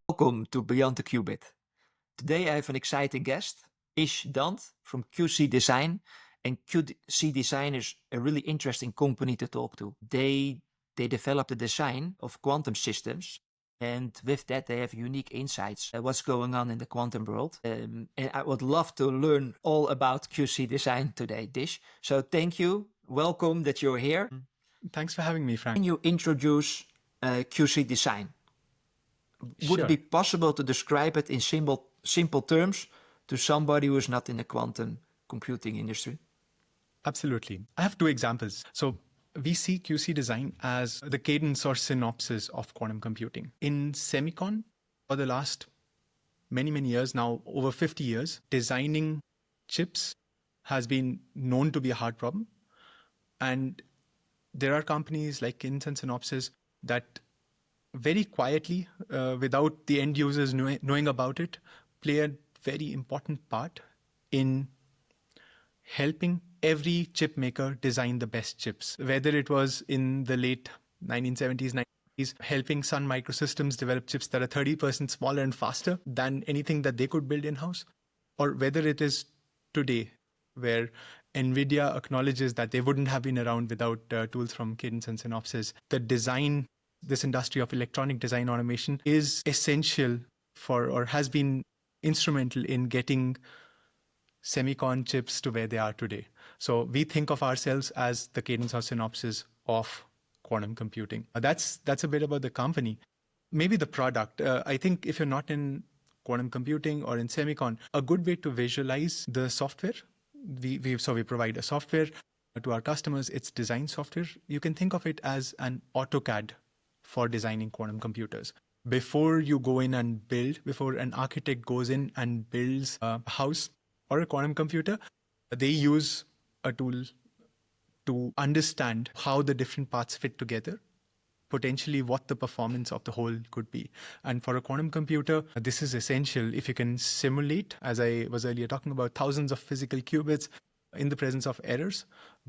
Welcome to Beyond the Qubit. Today I have an exciting guest, Ish Dant from QC Design. And QC Design is a really interesting company to talk to. They develop the design of quantum systems. And with that, they have unique insights what's going on in the quantum world. And I would love to learn all about QC Design today, Dish. So thank you. Welcome that you're here. Thanks for having me, Frank. Can you introduce QC Design? Would it be possible to describe it in simple terms to somebody who is not in the quantum computing industry? Absolutely. I have two examples. So we see QC Design as the cadence or synopsis of quantum computing. In semicon, for the last many years now, over 50 years, designing chips has been known to be a hard problem. And there are companies like Cadence and Synopsys that very quietly, without the end users knowing about it, play a very important part in helping every chip maker design the best chips. Whether it was in the late 1970s, 90s, helping Sun Microsystems develop chips that are 30% smaller and faster than anything that they could build in-house, or whether it is today, where NVIDIA acknowledges that they wouldn't have been around without tools from Cadence and Synopsys. This industry of electronic design automation is essential for, or has been instrumental in getting semicon chips to where they are today. So we think of ourselves as the Cadence or Synopsys of quantum computing. That's a bit about the company. Maybe the product. I think if you're not in quantum computing or in semicon, a good way to visualize the software, we provide a software to our customers. It's design software. You can think of it as an AutoCAD for designing quantum computers. Before you go in and build, before an architect goes in and builds a house or a quantum computer, they use a tool to understand how the different parts fit together, potentially what the performance of the whole could be. And for a quantum computer, this is essential. If you can simulate, as I was earlier talking about, thousands of physical qubits in the presence of errors,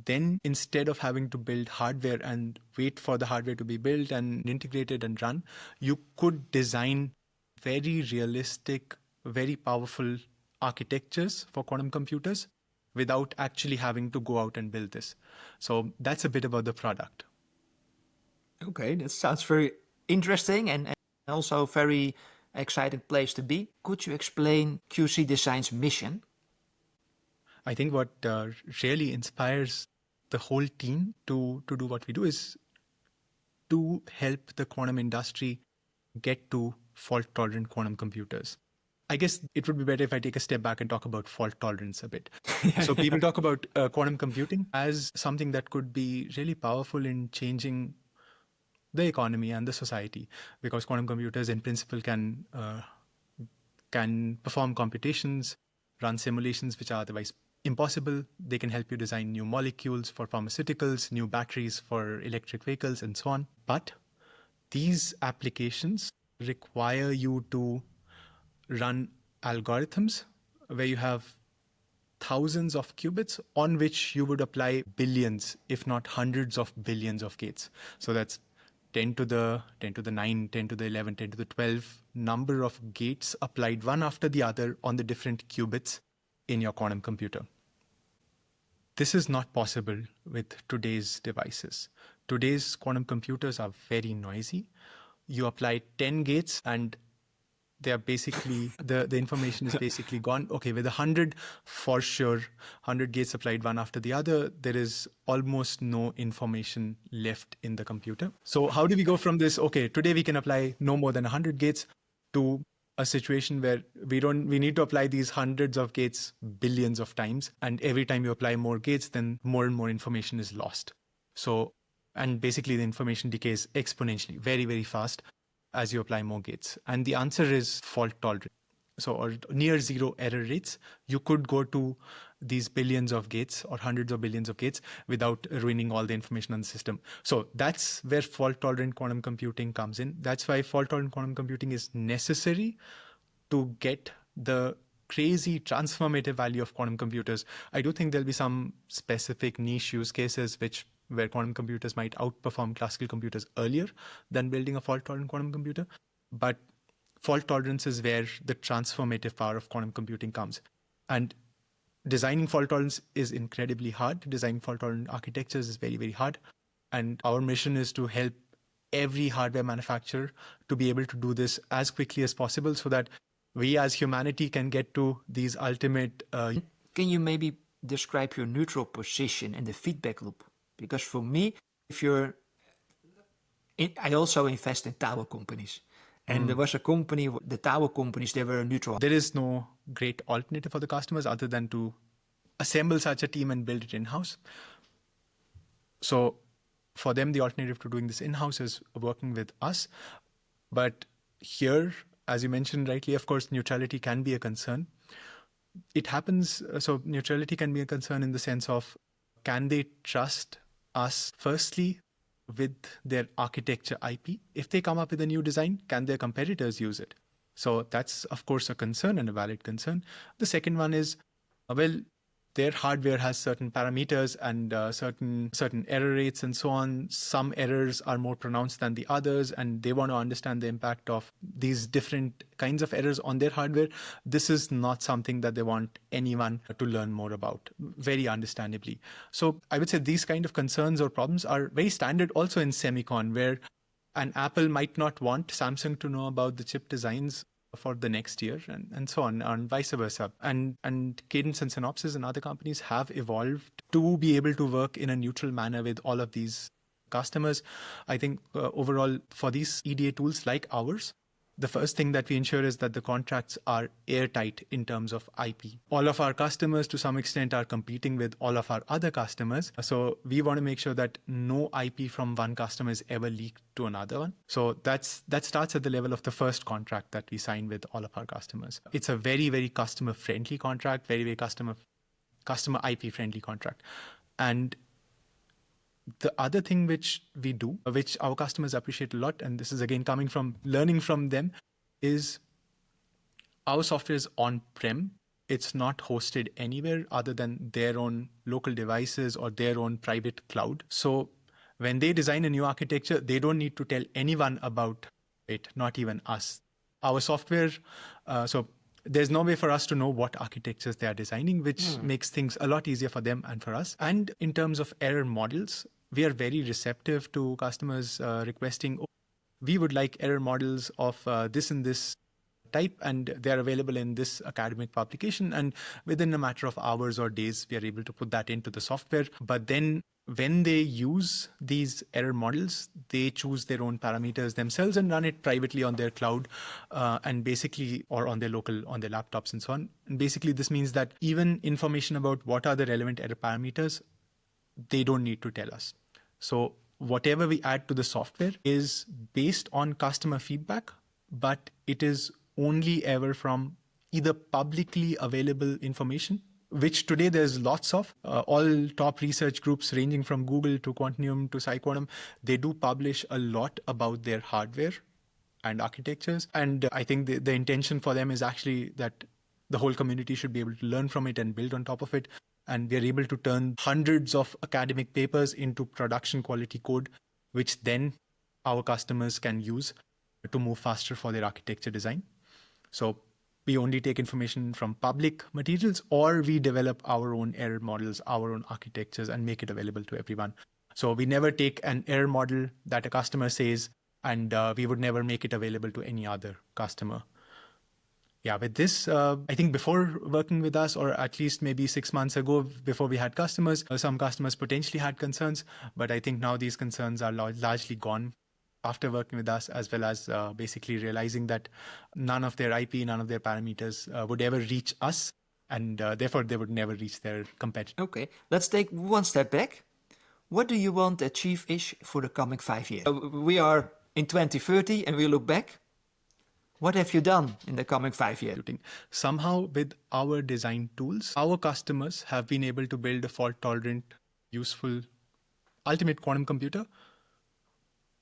then instead of having to build hardware and wait for the hardware to be built and integrated and run, you could design very realistic, very powerful architectures for quantum computers without actually having to go out and build this. So that's a bit about the product. Okay, that sounds very interesting and also a very exciting place to be. Could you explain QC Design's mission? I think what really inspires the whole team to do what we do is to help the quantum industry get to fault-tolerant quantum computers. I guess it would be better if I take a step back and talk about fault tolerance a bit. So people talk about quantum computing as something that could be really powerful in changing the economy and the society, because quantum computers in principle can perform computations, run simulations which are otherwise impossible. They can help you design new molecules for pharmaceuticals, new batteries for electric vehicles, and so on. But these applications require you to run algorithms where you have thousands of qubits on which you would apply billions, if not hundreds of billions of gates. So that's 10 to the 9, 10 to the 11, 10 to the 12 number of gates applied one after the other on the different qubits in your quantum computer. This is not possible with today's devices. Today's quantum computers are very noisy. You apply 10 gates and they are basically, the information is basically gone. Okay, with 100, for sure, 100 gates applied one after the other, there is almost no information left in the computer. So how do we go from this, okay, today we can apply no more than 100 gates, to a situation where we need to apply these hundreds of gates billions of times, and every time you apply more gates, then more and more information is lost. So, and basically the information decays exponentially, very, very fast as you apply more gates. And the answer is fault tolerant. So, or near zero error rates. You could go to these billions of gates or hundreds of billions of gates without ruining all the information on the system. So that's where fault tolerant quantum computing comes in. That's why fault tolerant quantum computing is necessary to get the crazy transformative value of quantum computers. I do think there'll be some specific niche use cases where quantum computers might outperform classical computers earlier than building a fault-tolerant quantum computer. But fault tolerance is where the transformative power of quantum computing comes. And designing fault tolerance is incredibly hard. Designing fault-tolerant architectures is very, very hard. And our mission is to help every hardware manufacturer to be able to do this as quickly as possible so that we as humanity can get to these ultimate... Can you maybe describe your neutral position in the feedback loop? Because for me, I also invest in tower companies. And there was a company, the tower companies, they were neutral. There is no great alternative for the customers other than to assemble such a team and build it in-house. So for them, the alternative to doing this in-house is working with us. But here, as you mentioned rightly, of course, neutrality can be a concern. It happens, so neutrality can be a concern in the sense of, can they trust us firstly with their architecture IP? If they come up with a new design, can their competitors use it? So that's, of course, a concern and a valid concern. The second one is, well, their hardware has certain parameters and certain error rates and so on. Some errors are more pronounced than the others, and they want to understand the impact of these different kinds of errors on their hardware. This is not something that they want anyone to learn more about, very understandably. So I would say these kind of concerns or problems are very standard also in semicon, where an Apple might not want Samsung to know about the chip designs for the next year and so on, and vice versa. And Cadence and Synopsys and other companies have evolved to be able to work in a neutral manner with all of these customers. I think overall for these EDA tools like ours, the first thing that we ensure is that the contracts are airtight in terms of IP. All of our customers to some extent are competing with all of our other customers. So we want to make sure that no IP from one customer is ever leaked to another one. So that starts at the level of the first contract that we sign with all of our customers. It's a very, very customer friendly contract, very, very customer IP friendly contract. And the other thing which we do, which our customers appreciate a lot, and this is again coming from learning from them, is our software is on-prem. It's not hosted anywhere other than their own local devices or their own private cloud. So when they design a new architecture, they don't need to tell anyone about it, not even us. Our software, so there's no way for us to know what architectures they are designing, which makes things a lot easier for them and for us. And in terms of error models, we are very receptive to customers requesting, we would like error models of this and this type, and they're available in this academic publication. And within a matter of hours or days, we are able to put that into the software. But then when they use these error models, they choose their own parameters themselves and run it privately on their cloud and basically, or on their laptops and so on. And basically, this means that even information about what are the relevant error parameters, they don't need to tell us. So whatever we add to the software is based on customer feedback, but it is only ever from either publicly available information, which today there's lots of. All top research groups ranging from Google to Quantium to PsyQuantum, they do publish a lot about their hardware and architectures. And I think the intention for them is actually that the whole community should be able to learn from it and build on top of it. And we're able to turn hundreds of academic papers into production quality code, which then our customers can use to move faster for their architecture design. So we only take information from public materials, or we develop our own error models, our own architectures, and make it available to everyone. So we never take an error model that a customer says, and we would never make it available to any other customer. Yeah, with this, I think before working with us, or at least maybe 6 months ago, before we had customers, some customers potentially had concerns, but I think now these concerns are largely gone after working with us, as well as basically realizing that none of their IP, none of their parameters would ever reach us, and therefore they would never reach their competitor. Okay, let's take one step back. What do you want to achieve for the coming 5 years? We are in 2030 and we look back. What have you done in the coming 5 years? Somehow with our design tools, our customers have been able to build a fault-tolerant, useful, ultimate quantum computer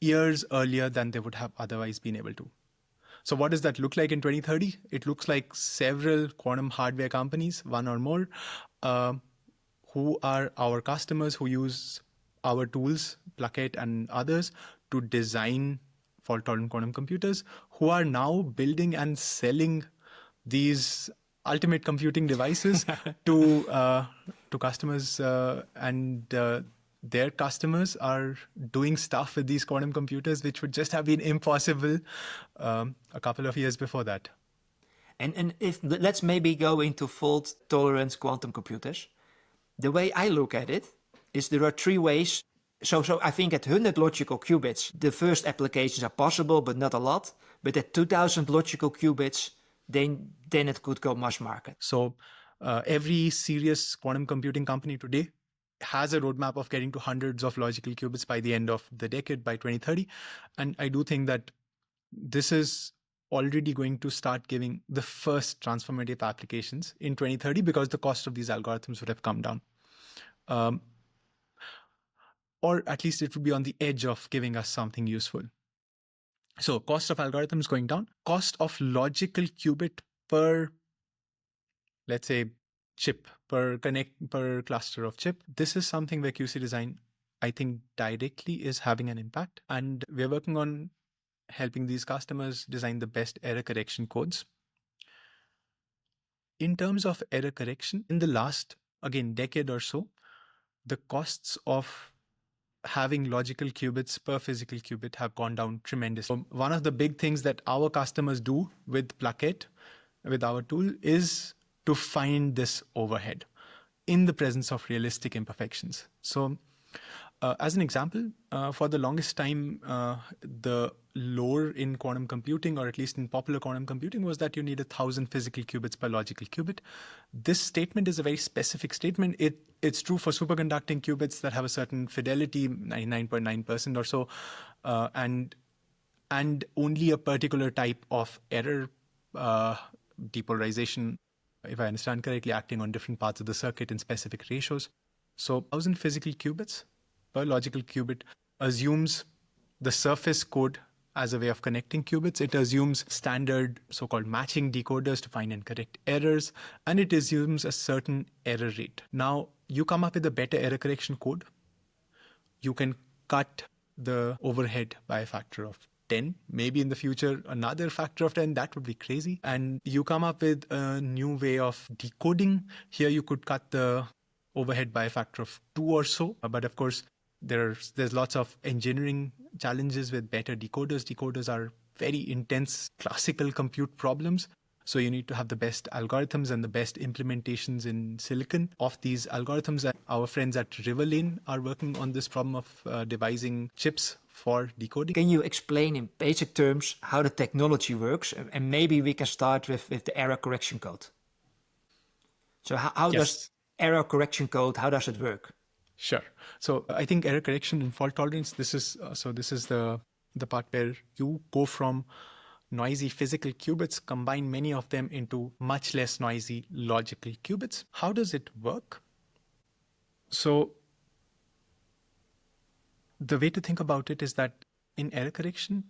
years earlier than they would have otherwise been able to. So what does that look like in 2030? It looks like several quantum hardware companies, one or more, who are our customers, who use our tools, Placket and others, to design fault-tolerant quantum computers, who are now building and selling these ultimate computing devices to customers, and their customers are doing stuff with these quantum computers which would just have been impossible a couple of years before that. And if let's maybe go into fault tolerant quantum computers. The way I look at it is there are three ways. So I think at 100 logical qubits, the first applications are possible, but not a lot. But at 2000 logical qubits, then it could go mass market. So every serious quantum computing company today has a roadmap of getting to hundreds of logical qubits by the end of the decade, by 2030. And I do think that this is already going to start giving the first transformative applications in 2030 because the cost of these algorithms would have come down. Or at least it would be on the edge of giving us something useful. So cost of algorithms going down, cost of logical qubit per, let's say, chip, per cluster of chip. This is something where QC design, I think, directly is having an impact. And we're working on helping these customers design the best error correction codes. In terms of error correction, in the last, again, decade or so, the costs of having logical qubits per physical qubit have gone down tremendously. So one of the big things that our customers do with Placket, with our tool, is to find this overhead in the presence of realistic imperfections. So as an example, for the longest time, the lore in quantum computing, or at least in popular quantum computing, was that you need 1,000 physical qubits per logical qubit. This statement is a very specific statement. It's true for superconducting qubits that have a certain fidelity, 99.9% or so, and only a particular type of error, depolarization, if I understand correctly, acting on different parts of the circuit in specific ratios. So 1,000 physical qubits per logical qubit assumes the surface code as a way of connecting qubits. It assumes standard so-called matching decoders to find and correct errors, and it assumes a certain error rate. Now, you come up with a better error correction code. You can cut the overhead by a factor of 10, maybe in the future another factor of 10. That would be crazy. And you come up with a new way of decoding. Here you could cut the overhead by a factor of 2 or so. But of course, there's lots of engineering challenges with better decoders. Decoders are very intense classical compute problems. So you need to have the best algorithms and the best implementations in silicon of these algorithms. Our friends at Riverlane are working on this problem of devising chips for decoding. Can you explain in basic terms how the technology works? And maybe we can start with the error correction code. So how does error correction code, how does it work? Sure. So I think error correction and fault tolerance, this is the part where you go from noisy physical qubits, combine many of them into much less noisy logical qubits. How does it work? So the way to think about it is that in error correction,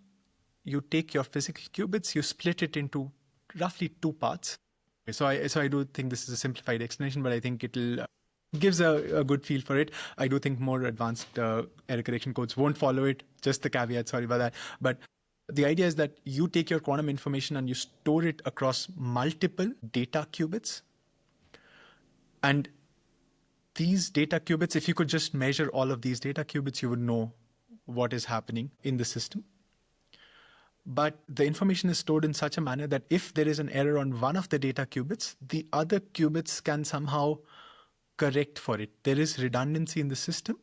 you take your physical qubits, you split it into roughly 2 parts. So I do think this is a simplified explanation, but I think it'll gives a good feel for it. I do think more advanced error correction codes won't follow it. Just the caveat, sorry about that. But the idea is that you take your quantum information and you store it across multiple data qubits. And these data qubits, if you could just measure all of these data qubits, you would know what is happening in the system. But the information is stored in such a manner that if there is an error on one of the data qubits, the other qubits can somehow correct for it. There is redundancy in the system.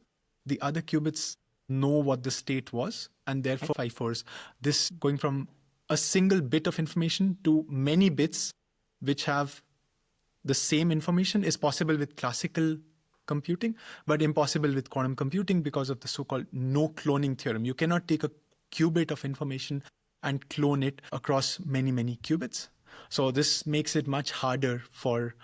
The other qubits know what the state was, and therefore 5/4. This going from a single bit of information to many bits which have the same information is possible with classical computing, but impossible with quantum computing because of the so-called no cloning theorem. You cannot take a qubit of information and clone it across many, many qubits. So this makes it much harder for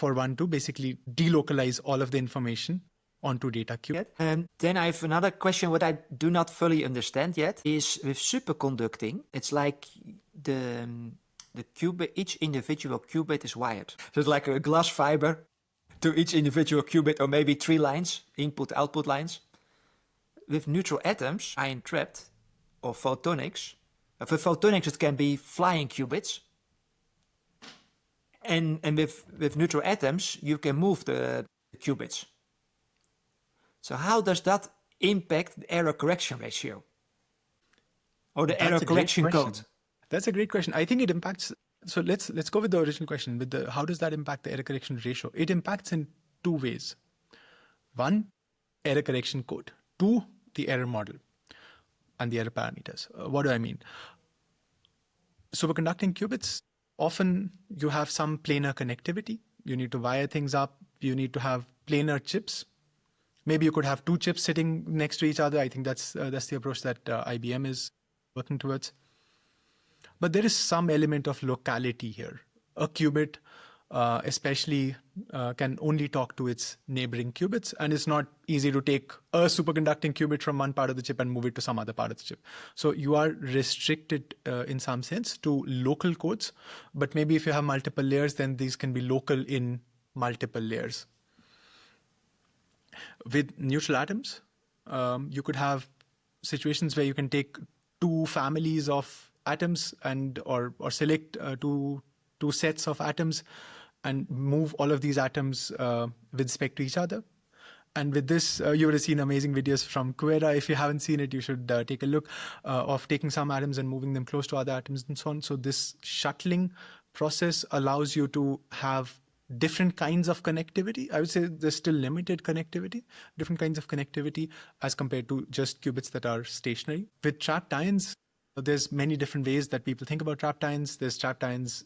one to basically delocalize all of the information onto data queue. Then I have another question. What I do not fully understand yet is with superconducting, it's like the qubit, each individual qubit is wired. So it's like a glass fiber to each individual qubit, or maybe 3 lines, input-output lines. With neutral atoms, ion trapped, or photonics, for photonics it can be flying qubits. And with neutral atoms, you can move the qubits. So how does that impact the error correction ratio? Or the error correction code? That's a great question. I think it impacts. So let's go with the original question. With how does that impact the error correction ratio? It impacts in 2 ways. 1, error correction code. 2, the error model and the error parameters. What do I mean? Superconducting qubits, often you have some planar connectivity. You need to wire things up. You need to have planar chips. Maybe you could have 2 chips sitting next to each other. I think that's the approach that IBM is working towards. But there is some element of locality here. A qubit especially can only talk to its neighboring qubits, and it's not easy to take a superconducting qubit from one part of the chip and move it to some other part of the chip. So you are restricted in some sense to local codes, but maybe if you have multiple layers, then these can be local in multiple layers. With neutral atoms, you could have situations where you can take 2 families of atoms and or select two sets of atoms and move all of these atoms with respect to each other. And with this, you would have seen amazing videos from Quera. If you haven't seen it, you should take a look of taking some atoms and moving them close to other atoms and so on. So this shuttling process allows you to have different kinds of connectivity. I would say there's still limited connectivity, different kinds of connectivity as compared to just qubits that are stationary. With trapped ions, there's many different ways that people think about trapped ions. There's trapped ions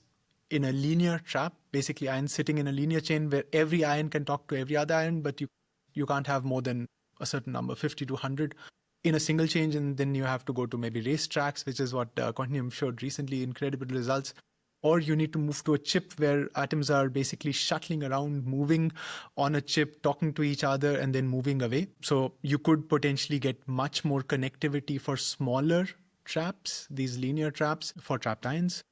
in a linear trap, basically ions sitting in a linear chain where every ion can talk to every other ion, but you can't have more than a certain number, 50 to 100 in a single chain, and then you have to go to maybe racetracks, which is what Quantium showed recently, incredible results. Or you need to move to a chip where atoms are basically shuttling around, moving on a chip, talking to each other, and then moving away. So you could potentially get much more connectivity for smaller traps, these linear traps for trapped ions.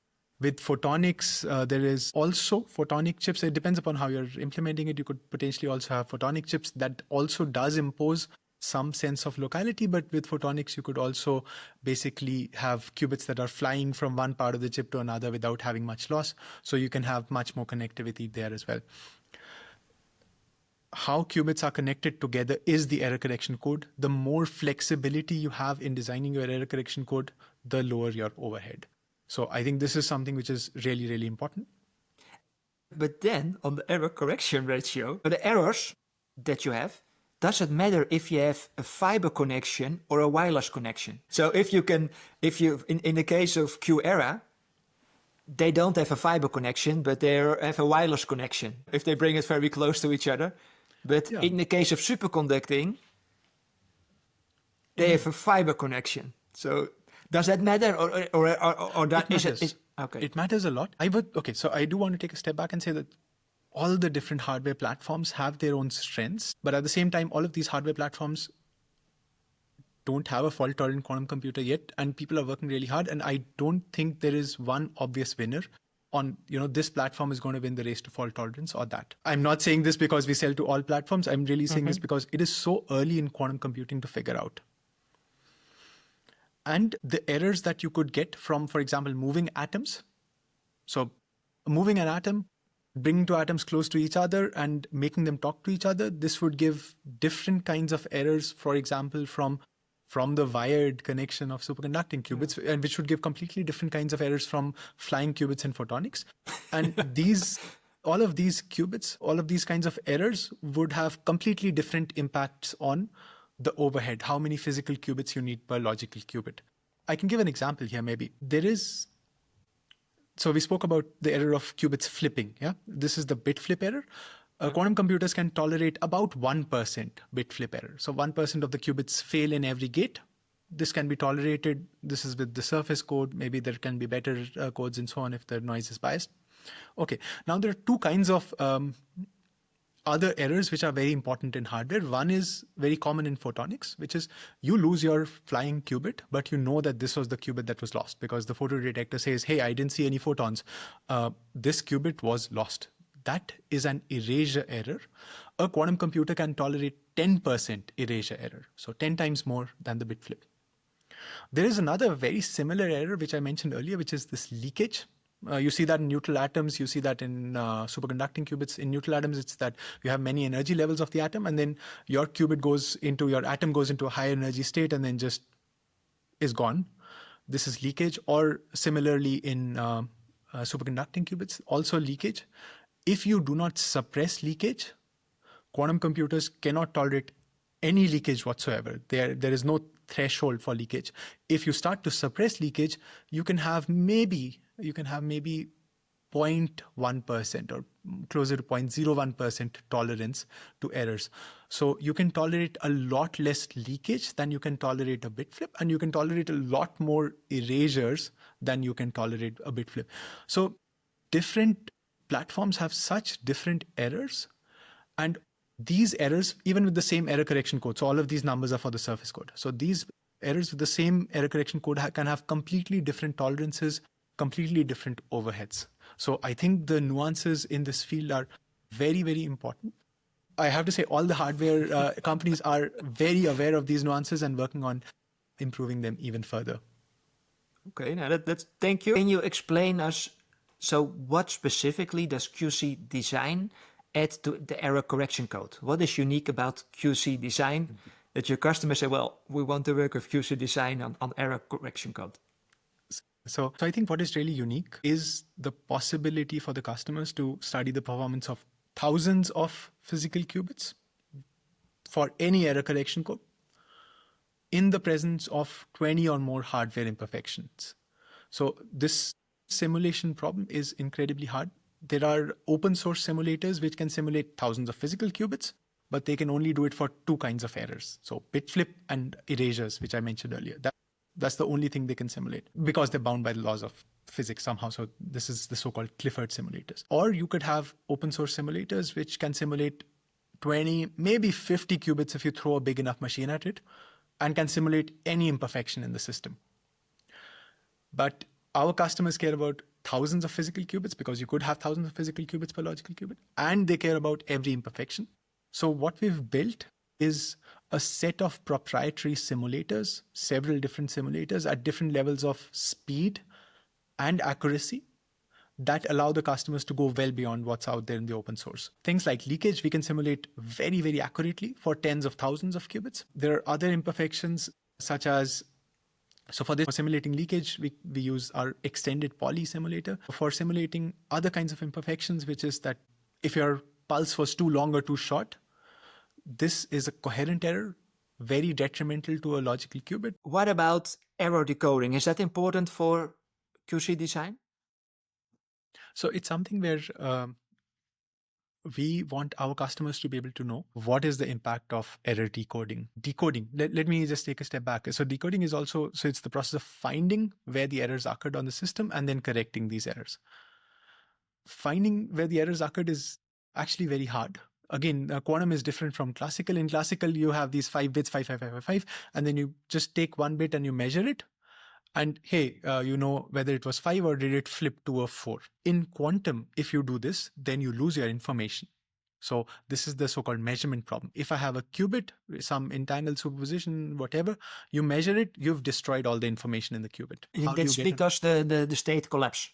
With photonics, there is also photonic chips. It depends upon how you're implementing it. You could potentially also have photonic chips that also does impose some sense of locality, but with photonics, you could also basically have qubits that are flying from one part of the chip to another without having much loss. So you can have much more connectivity there as well. How qubits are connected together is the error correction code. The more flexibility you have in designing your error correction code, the lower your overhead. So I think this is something which is really, really important. But then on the error correction ratio, the errors that you have, does it matter if you have a fiber connection or a wireless connection? So in the case of Q-era, they don't have a fiber connection, but they have a wireless connection if they bring it very close to each other. But in the case of superconducting, they have a fiber connection. So does that matter, or that is okay? It matters a lot. So I do want to take a step back and say that all the different hardware platforms have their own strengths, but at the same time, all of these hardware platforms don't have a fault-tolerant quantum computer yet, and people are working really hard. And I don't think there is one obvious winner on, this platform is going to win the race to fault tolerance or that. I'm not saying this because we sell to all platforms. I'm really saying this because it is so early in quantum computing to figure out. And the errors that you could get from, for example, moving atoms. So moving an atom, bringing 2 atoms close to each other and making them talk to each other, this would give different kinds of errors, for example, from the wired connection of superconducting qubits, and which would give completely different kinds of errors from flying qubits and photonics. And all of these qubits, all of these kinds of errors would have completely different impacts on the overhead, how many physical qubits you need per logical qubit. I can give an example here maybe. So we spoke about the error of qubits flipping. Yeah, this is the bit flip error. Quantum computers can tolerate about 1% bit flip error. So 1% of the qubits fail in every gate. This can be tolerated. This is with the surface code. Maybe there can be better codes and so on if the noise is biased. Okay, now there are 2 kinds of other errors which are very important in hardware. One is very common in photonics, which is you lose your flying qubit, but you know that this was the qubit that was lost because the photodetector says, hey, I didn't see any photons. This qubit was lost. That is an erasure error. A quantum computer can tolerate 10% erasure error, so 10 times more than the bit flip. There is another very similar error which I mentioned earlier, which is this leakage. You see that in neutral atoms, you see that in superconducting qubits. In neutral atoms, it's that you have many energy levels of the atom, and then your atom goes into a high energy state and then just is gone. This is leakage. Or similarly in superconducting qubits, also leakage. If you do not suppress leakage, quantum computers cannot tolerate any leakage whatsoever. There is no threshold for leakage. If you start to suppress leakage, you can have maybe 0.1% or closer to 0.01% tolerance to errors. So you can tolerate a lot less leakage than you can tolerate a bit flip, and you can tolerate a lot more erasures than you can tolerate a bit flip. So different platforms have such different errors, and these errors, even with the same error correction code, so all of these numbers are for the surface code. So these errors with the same error correction code can have completely different tolerances, completely different overheads. So I think the nuances in this field are very, very important. I have to say all the hardware companies are very aware of these nuances and working on improving them even further. Okay, now that's thank you. Can you explain us, so what specifically does QC design add to the error correction code? What is unique about QC design that your customers say, well, we want to work with QC design on error correction code? So I think what is really unique is the possibility for the customers to study the performance of thousands of physical qubits for any error correction code in the presence of 20 or more hardware imperfections. So this simulation problem is incredibly hard. There are open source simulators which can simulate thousands of physical qubits, but they can only do it for two kinds of errors. So bit flip and erasures, which I mentioned earlier. That's the only thing they can simulate because they're bound by the laws of physics somehow. So this is the so-called Clifford simulators. Or you could have open source simulators which can simulate 20, maybe 50 qubits if you throw a big enough machine at it, and can simulate any imperfection in the system. But our customers care about thousands of physical qubits because you could have thousands of physical qubits per logical qubit, and they care about every imperfection. So what we've built is a set of proprietary simulators, several different simulators at different levels of speed and accuracy that allow the customers to go well beyond what's out there in the open source. Things like leakage, we can simulate very, very accurately for tens of thousands of qubits. There are other imperfections such as, so for simulating leakage, we use our extended poly simulator. For simulating other kinds of imperfections, which is that if your pulse was too long or too short, this is a coherent error, very detrimental to a logical qubit. What about error decoding? Is that important for QC design? So it's something where we want our customers to be able to know what is the impact of error decoding. Let me just take a step back. So decoding is also, so it's the process of finding where the errors occurred on the system and then correcting these errors. Finding where the errors occurred is actually very hard. Again, quantum is different from classical. In classical, you have these 5 bits, 5, 5, 5, 5, 5, and then you just take one bit and you measure it. And hey, you know whether it was 5 or did it flip to a 4. In quantum, if you do this, then you lose your information. So this is the so-called measurement problem. If I have a qubit, some entangled superposition, whatever, you measure it, you've destroyed all the information in the qubit. That's because the state collapse.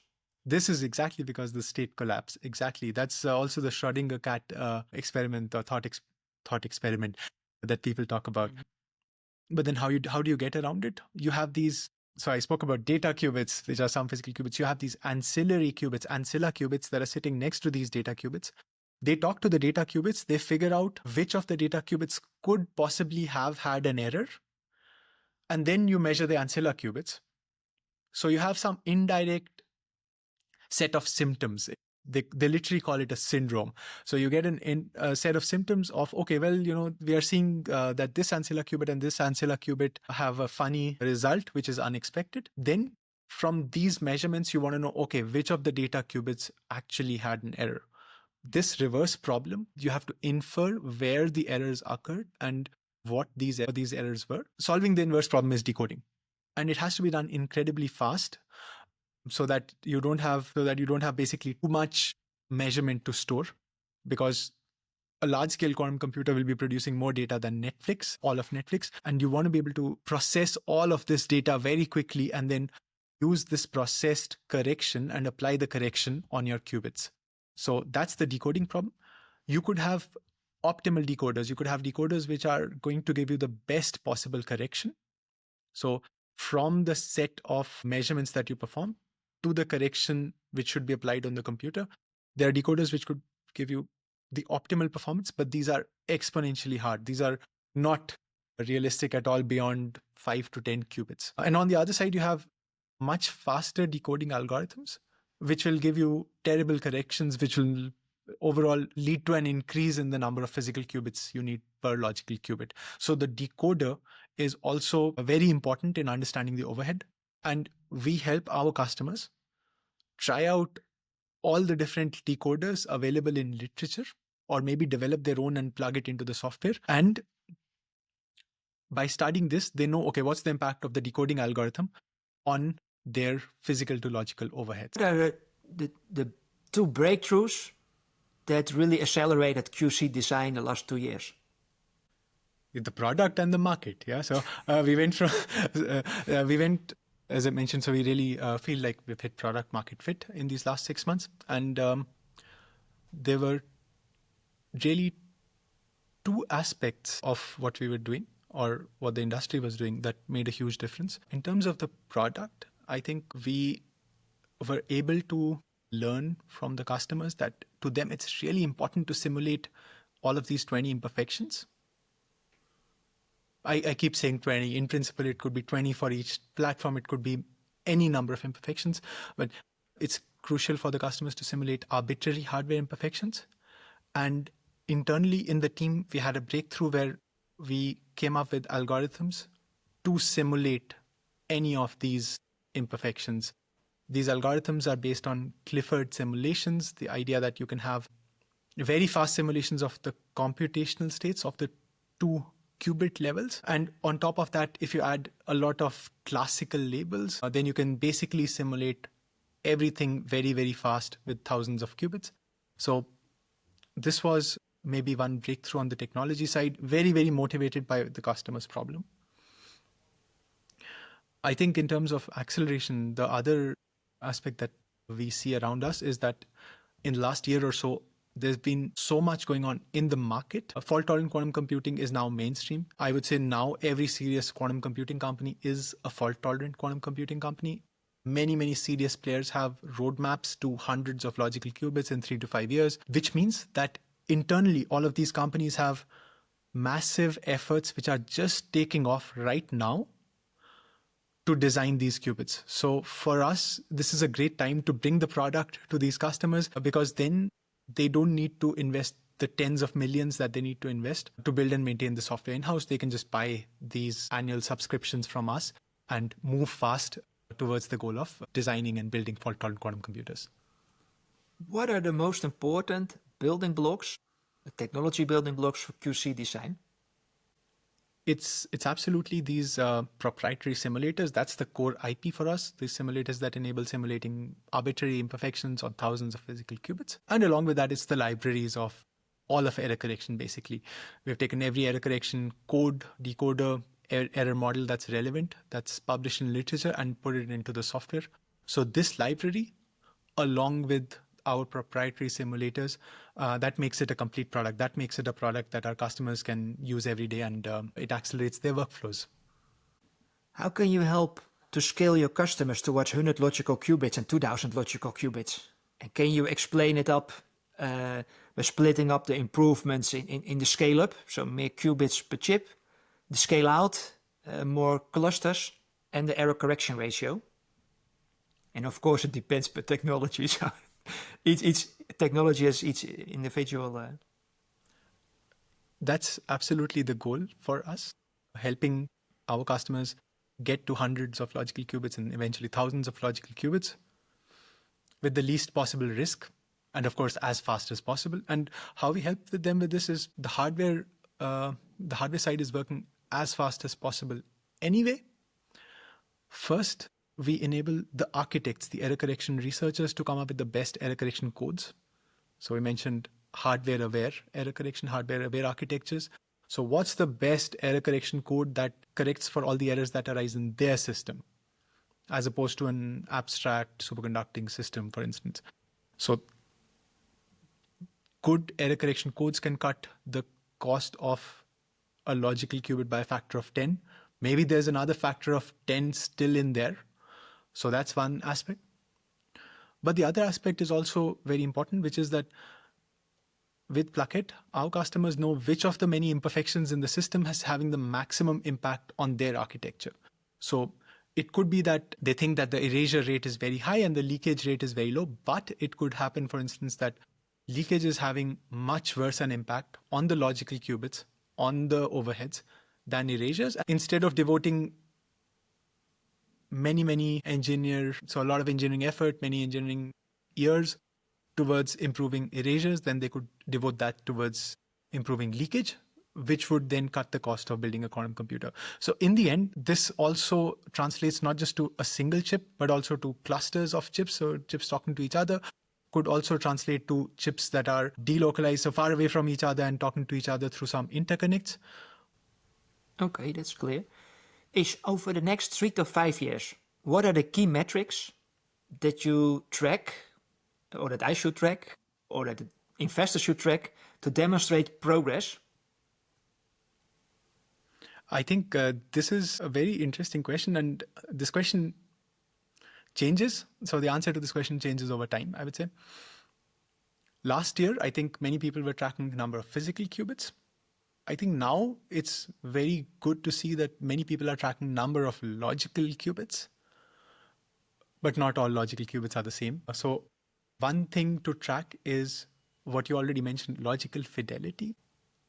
This is exactly because the state collapse. Exactly. That's also the Schrödinger cat experiment or thought experiment that people talk about. But then how do you get around it? You have these. So I spoke about data qubits, which are some physical qubits. You have these ancillary qubits, ancilla qubits that are sitting next to these data qubits. They talk to the data qubits. They figure out which of the data qubits could possibly have had an error. And then you measure the ancilla qubits. So you have some indirect set of symptoms. They literally call it a syndrome. So you get a set of symptoms of, okay, well, you know, we are seeing that this ancilla qubit and this ancilla qubit have a funny result, which is unexpected. Then from these measurements, you want to know, okay, which of the data qubits actually had an error? this reverse problem, you have to infer where the errors occurred and what these errors were. Solving the inverse problem is decoding. And it has to be done incredibly fast so that you don't have basically too much measurement to store, because a large-scale quantum computer will be producing more data than Netflix, all of Netflix, and you want to be able to process all of this data very quickly and then use this processed correction and apply the correction on your qubits. So that's the decoding problem. You could have optimal decoders. You could have decoders which are going to give you the best possible correction. So from the set of measurements that you perform to the correction which should be applied on the computer, there are decoders which could give you the optimal performance, but these are exponentially hard. These are not realistic at all beyond 5 to 10 qubits. And on the other side, you have much faster decoding algorithms, which will give you terrible corrections, which will overall lead to an increase in the number of physical qubits you need per logical qubit. So the decoder is also very important in understanding the overhead. And we help our customers try out all the different decoders available in literature, or maybe develop their own and plug it into the software. And by studying this, they know, okay, what's the impact of the decoding algorithm on their physical to logical overheads. What are the two breakthroughs that really accelerated QC design the last 2 years? The product and the market. Yeah. So we went, as I mentioned, so we really feel like we've hit product market fit in these last 6 months. And there were really two aspects of what we were doing, or what the industry was doing, that made a huge difference. In terms of the product, I think we were able to learn from the customers that to them it's really important to simulate all of these 20 imperfections. I keep saying 20. In principle, it could be 20 for each platform. It could be any number of imperfections. But it's crucial for the customers to simulate arbitrary hardware imperfections. And internally in the team, we had a breakthrough where we came up with algorithms to simulate any of these imperfections. These algorithms are based on Clifford simulations, the idea that you can have very fast simulations of the computational states of the 2 qubit levels. And on top of that, if you add a lot of classical labels, then you can basically simulate everything very, very fast with thousands of qubits. So this was maybe one breakthrough on the technology side, very, very motivated by the customer's problem. I think in terms of acceleration, the other aspect that we see around us is that in the last year or so, there's been so much going on in the market. Fault-tolerant quantum computing is now mainstream. I would say now every serious quantum computing company is a fault-tolerant quantum computing company. Many, many serious players have roadmaps to hundreds of logical qubits in 3 to 5 years, which means that internally, all of these companies have massive efforts which are just taking off right now to design these qubits. So for us, this is a great time to bring the product to these customers, because then they don't need to invest the tens of millions that they need to invest to build and maintain the software in-house. They can just buy these annual subscriptions from us and move fast towards the goal of designing and building fault-tolerant quantum computers. What are the most important building blocks, the technology building blocks for QC design? It's absolutely these proprietary simulators. That's the core IP for us. These simulators that enable simulating arbitrary imperfections on thousands of physical qubits. And along with that, it's the libraries of all of error correction, basically. We've taken every error correction code, decoder, error model that's relevant, that's published in literature, and put it into the software. So this library, along with our proprietary simulators, that makes it a complete product. That makes it a product that our customers can use every day, and it accelerates their workflows. How can you help to scale your customers towards 100 logical qubits and 2000 logical qubits? And can you explain it up by splitting up the improvements in the scale up, so more qubits per chip, the scale out, more clusters, and the error correction ratio? And of course, it depends per technology. So each technology has each individual. That's absolutely the goal for us, helping our customers get to hundreds of logical qubits and eventually thousands of logical qubits with the least possible risk and of course, as fast as possible. And how we help them with this is the hardware side is working as fast as possible anyway. First, we enable the architects, the error correction researchers, to come up with the best error correction codes. So we mentioned hardware-aware error correction, hardware-aware architectures. So what's the best error correction code that corrects for all the errors that arise in their system, as opposed to an abstract superconducting system, for instance? So good error correction codes can cut the cost of a logical qubit by a factor of 10. Maybe there's another factor of 10 still in there. So that's one aspect. But the other aspect is also very important, which is that with Pluckett, our customers know which of the many imperfections in the system is having the maximum impact on their architecture. So it could be that they think that the erasure rate is very high and the leakage rate is very low, but it could happen, for instance, that leakage is having much worse an impact on the logical qubits, on the overheads, than erasures. Instead of devoting many engineers, so a lot of engineering effort, many engineering years towards improving erasures, then they could devote that towards improving leakage, which would then cut the cost of building a quantum computer. So in the end, this also translates not just to a single chip, but also to clusters of chips, so chips talking to each other. Could also translate to chips that are delocalized, so far away from each other and talking to each other through some interconnects. Okay, that's clear. Is over the next 3 to 5 years, what are the key metrics that you track, or that I should track, or that investors should track to demonstrate progress? I think this is a very interesting question, and this question changes. So the answer to this question changes over time, I would say. Last year, I think many people were tracking the number of physical qubits. I think now it's very good to see that many people are tracking number of logical qubits, but not all logical qubits are the same. So one thing to track is what you already mentioned, logical fidelity.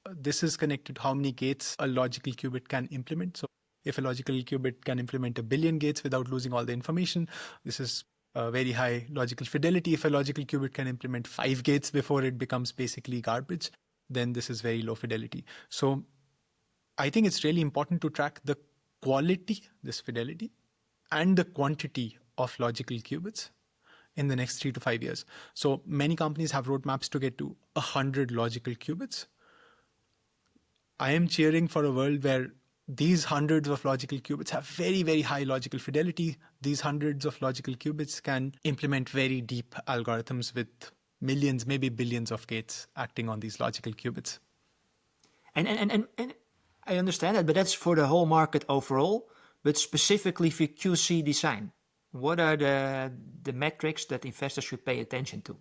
This is connected to how many gates a logical qubit can implement. So if a logical qubit can implement 1 billion gates without losing all the information, this is a very high logical fidelity. If a logical qubit can implement 5 gates before it becomes basically garbage, then this is very low fidelity. So I think it's really important to track the quality, this fidelity, and the quantity of logical qubits in the next 3 to 5 years. So many companies have roadmaps to get to 100 logical qubits. I am cheering for a world where these hundreds of logical qubits have very high logical fidelity. These hundreds of logical qubits can implement very deep algorithms with millions, maybe billions of gates acting on these logical qubits. And I understand that, but that's for the whole market overall, but specifically for QC design. What are the metrics that investors should pay attention to?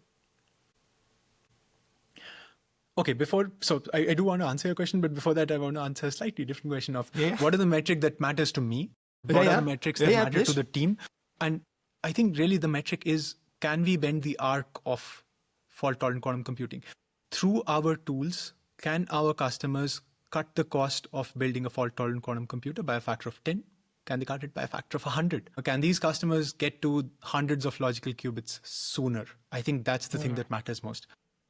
Okay, so I do want to answer your question, but before that, I want to answer a slightly different question of what are the metric that matters to me? What are the metrics that matter to the team? And I think really the metric is, can we bend the arc of fault-tolerant quantum computing? Through our tools, can our customers cut the cost of building a fault-tolerant quantum computer by a factor of 10? Can they cut it by a factor of 100? Or can these customers get to hundreds of logical qubits sooner? I think that's the thing that matters most.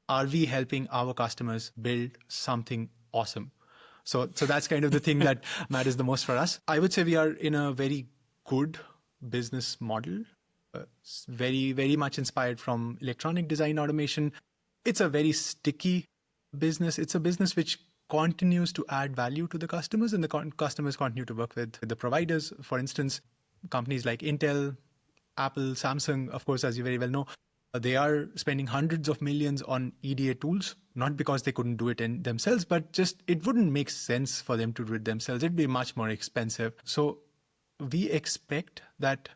Are we helping our customers build something awesome? So that's kind of the thing that matters the most for us. I would say we are in a very good business model, very much inspired from electronic design automation. It's a very sticky business. It's a business which continues to add value to the customers, and the customers continue to work with the providers. For instance, companies like Intel, Apple, Samsung, of course, as you very well know, they are spending hundreds of millions on EDA tools, not because they couldn't do it themselves, but just it wouldn't make sense for them to do it themselves. It'd be much more expensive. So we expect that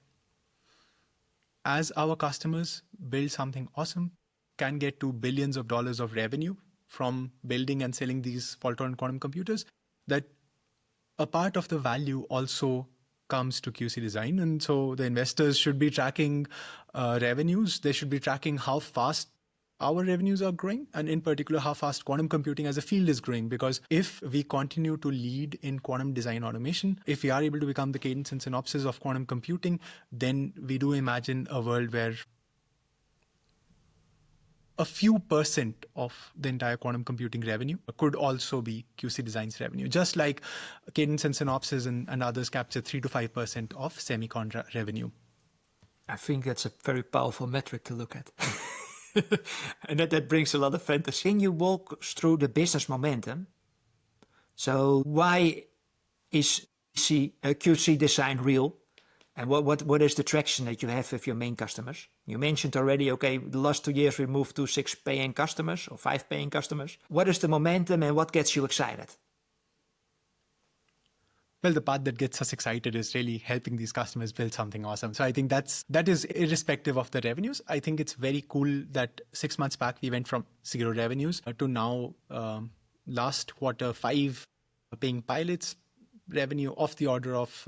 as our customers build something awesome, can get to billions of dollars of revenue from building and selling these fault-tolerant quantum computers, that a part of the value also comes to QC design. And so the investors should be tracking revenues. They should be tracking how fast our revenues are growing, and in particular, how fast quantum computing as a field is growing. Because if we continue to lead in quantum design automation, if we are able to become the cadence and synopsis of quantum computing, then we do imagine a world where a few percent of the entire quantum computing revenue could also be QC Design's revenue, just like Cadence and Synopsys and others capture 3 to 5% of semicon revenue. I think that's a very powerful metric to look at. And that brings a lot of fantasy. Can you walk us through the business momentum? So why is QC design real? And what is the traction that you have with your main customers? You mentioned already, okay, the last 2 years we moved to 6 paying customers or 5 paying customers. What is the momentum and what gets you excited? Well, the part that gets us excited is really helping these customers build something awesome. So I think that is irrespective of the revenues. I think it's very cool that 6 months back we went from 0 revenues to now last quarter 5 paying pilots, revenue of the order of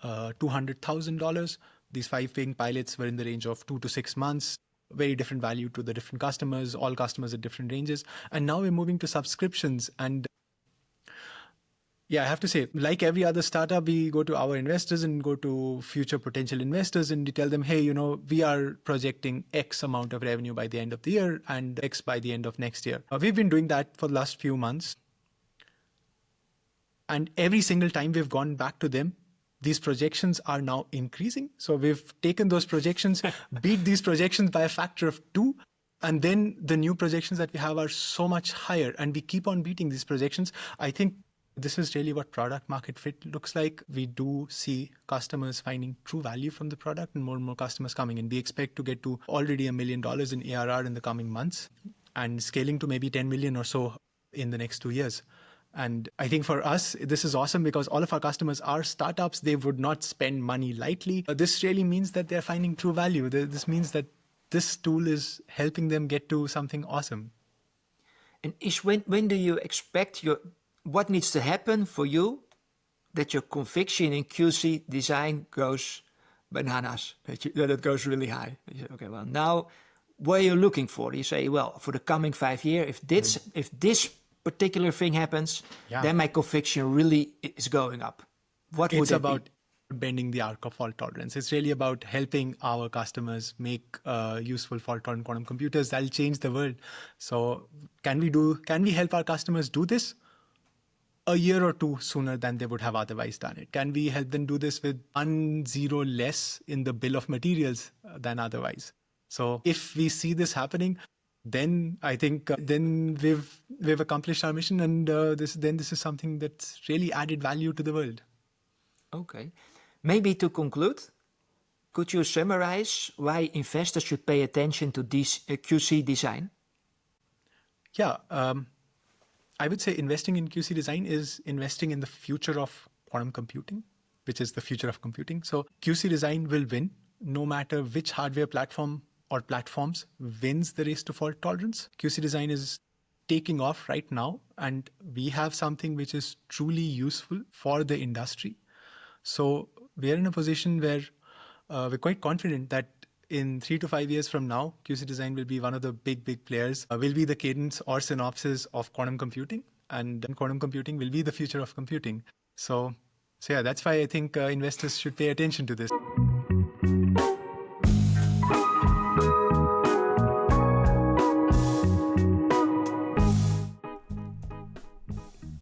$200,000. These 5 paying pilots were in the range of 2 to 6 months. Very different value to the different customers, all customers at different ranges. And now we're moving to subscriptions. And yeah, I have to say, like every other startup, we go to our investors and go to future potential investors and we tell them, hey, we are projecting X amount of revenue by the end of the year and X by the end of next year. We've been doing that for the last few months. And every single time we've gone back to them, these projections are now increasing. So we've taken those projections, beat these projections by a factor of 2. And then the new projections that we have are so much higher. And we keep on beating these projections. I think this is really what product market fit looks like. We do see customers finding true value from the product and more customers coming in. We expect to get to already $1 million in ARR in the coming months and scaling to maybe 10 million or so in the next 2 years. And I think for us, this is awesome because all of our customers are startups. They would not spend money lightly. This really means that they're finding true value. This means that this tool is helping them get to something awesome. And Ish, when do you expect what needs to happen for you that your conviction in QC design goes bananas, that it goes really high? You say, okay, well, now what are you looking for? You say, well, for the coming 5 years, if this particular thing happens, then my conviction really is going up. What would it be? It's about bending the arc of fault tolerance. It's really about helping our customers make useful fault-tolerant quantum computers that'll change the world. So can we help our customers do this a year or 2 sooner than they would have otherwise done it? Can we help them do this with 1 zero less in the bill of materials than otherwise? So if we see this happening, then I think then we've accomplished our mission, and this is something that's really added value to the world. Okay. Maybe to conclude, could you summarize why investors should pay attention to this QC design? Yeah, I would say investing in QC design is investing in the future of quantum computing, which is the future of computing. So QC design will win no matter which hardware platform or platforms wins the race to fault tolerance. QC design is taking off right now, and we have something which is truly useful for the industry. So we are in a position where we're quite confident that in 3 to 5 years from now, QC design will be one of the big players, will be the Cadence or Synopsys of quantum computing, and quantum computing will be the future of computing. So yeah, that's why I think investors should pay attention to this.